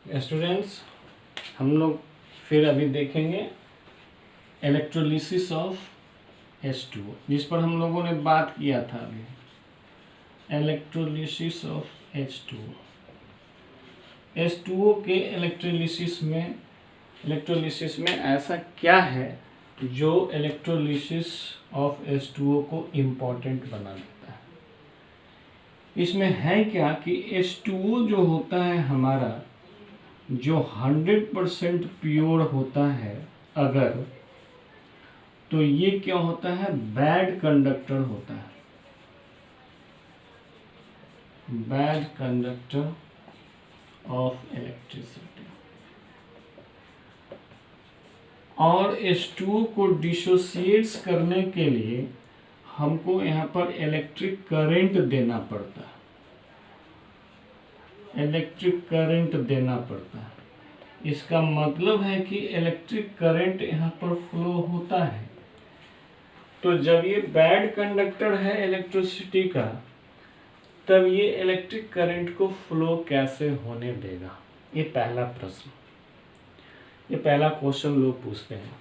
Students, हम लोग फिर अभी देखेंगे इलेक्ट्रोलिसिस ऑफ H2O, जिस पर हम लोगों ने बात किया था अभी। इलेक्ट्रोलिसिस ऑफ H2O के इलेक्ट्रोलिसिस में ऐसा क्या है जो इलेक्ट्रोलिसिस ऑफ H2O को इम्पोर्टेंट बना देता है। इसमें है क्या कि H2O जो होता है हमारा, जो 100% प्योर होता है अगर, तो ये क्या होता है, बैड कंडक्टर होता है, बैड कंडक्टर ऑफ इलेक्ट्रिसिटी। और H2O को डिसोसिएट्स करने के लिए हमको यहाँ पर इलेक्ट्रिक करंट देना पड़ता है, इलेक्ट्रिक करंट देना पड़ता है। इसका मतलब है कि इलेक्ट्रिक करंट यहाँ पर फ्लो होता है। तो जब ये बैड कंडक्टर है इलेक्ट्रिसिटी का, तब ये इलेक्ट्रिक करंट को फ्लो कैसे होने देगा? ये पहला प्रश्न, ये पहला क्वेश्चन लोग पूछते हैं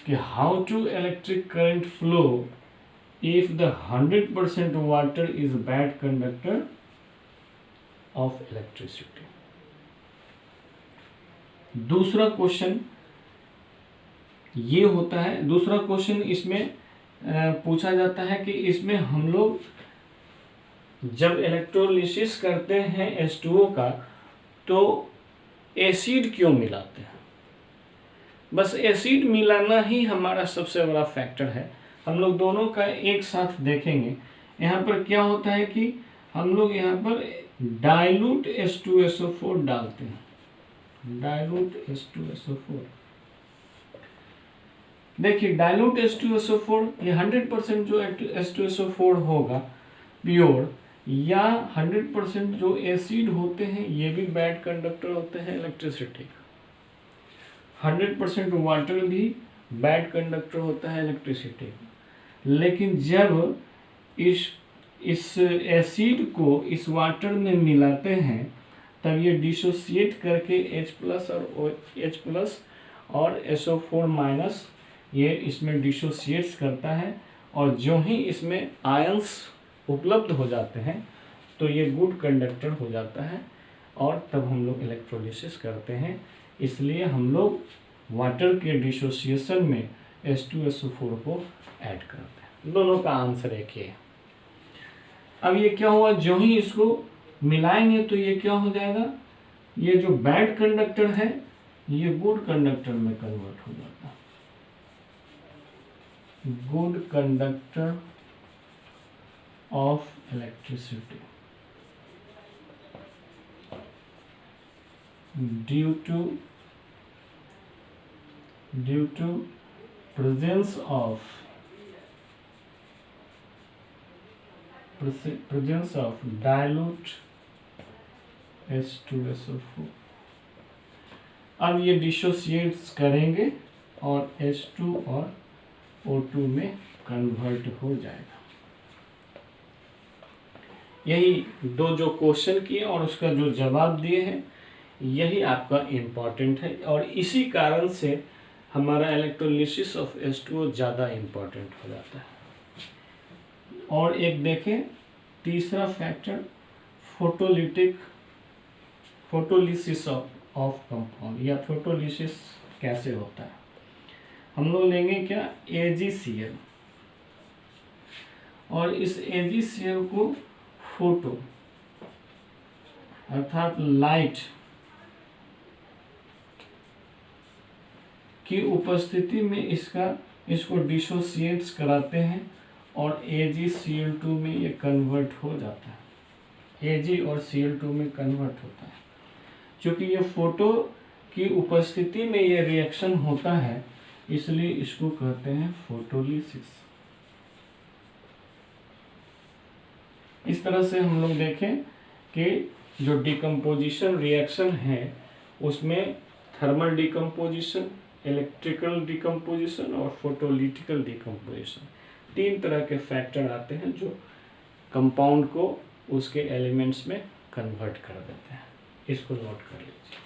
कि how to electric current flow if the 100% water is bad conductor of electricity. दूसरा क्वेश्चन ये होता है, दूसरा क्वेश्चन इसमें पूछा जाता है कि इसमें हम लोग जब इलेक्ट्रोलिसिस करते हैं H2O का, तो एसिड क्यों मिलाते हैं? बस एसिड मिलाना ही हमारा सबसे बड़ा फैक्टर है। हम लोग दोनों का एक साथ देखेंगे। यहाँ पर क्या होता है कि हम लोग यहाँ पर डाइल्यूट H2SO4 डालते हैं, डाइल्यूट H2SO4। देखिए डाइल्यूट H2SO4, ये 100% जो H2SO4 होगा प्योर, या 100% जो एसिड होते हैं ये भी बैड कंडक्टर होते हैं इलेक्ट्रिसिटी का। 100% वाटर भी बैड कंडक्टर होता है इलेक्ट्रिसिटी का। लेकिन जब इस एसिड को इस वाटर में मिलाते हैं, तब ये डिसोसिएट करके H+ और SO4- ये इसमें डिसोसिएट्स करता है। और जो ही इसमें आयंस उपलब्ध हो जाते हैं तो ये गुड कंडक्टर हो जाता है, और तब हम लोग इलेक्ट्रोलिसिस करते हैं। इसलिए हम लोग वाटर के डिसोसिएशन में H2SO4 को ऐड करते हैं। दोनों का आंसर एक ही है। अब ये क्या हुआ, जो ही इसको मिलाएंगे तो ये क्या हो जाएगा, ये जो बैड कंडक्टर है ये गुड कंडक्टर में कन्वर्ट हो जाता है, good conductor of electricity due to presence of dilute H2SO4। अब ये डिसोसिएट्स करेंगे और H2 और O2 में कन्वर्ट हो जाएगा। यही दो जो क्वेश्चन किए और उसका जो जवाब दिए हैं, यही आपका इम्पॉर्टेंट है। और इसी कारण से हमारा इलेक्ट्रोलिसिस ऑफ H2O ज़्यादा इम्पॉर्टेंट हो जाता है। और एक देखें तीसरा फैक्टर, फोटोलिसिस ऑफ कंपाउंड, या फोटोलिसिस कैसे होता है। हम लोग लेंगे क्या, AgCl, और इस AgCl को फोटो अर्थात लाइट की उपस्थिति में इसको डिसोसिएट्स कराते हैं और AgCl2 में ये कन्वर्ट हो जाता है, Ag और Cl2 में कन्वर्ट होता है। क्योंकि ये फोटो की उपस्थिति में ये रिएक्शन होता है, इसलिए इसको कहते हैं फोटोलिसिस। इस तरह से हम लोग देखें कि जो डिकम्पोजिशन रिएक्शन है उसमें थर्मल डिकम्पोजिशन, इलेक्ट्रिकल डिकम्पोजिशन और फोटोलिटिकल डिकम्पोजिशन, 3 तरह के फैक्टर आते हैं जो कंपाउंड को उसके एलिमेंट्स में कन्वर्ट कर देते हैं। इसको नोट कर लीजिए।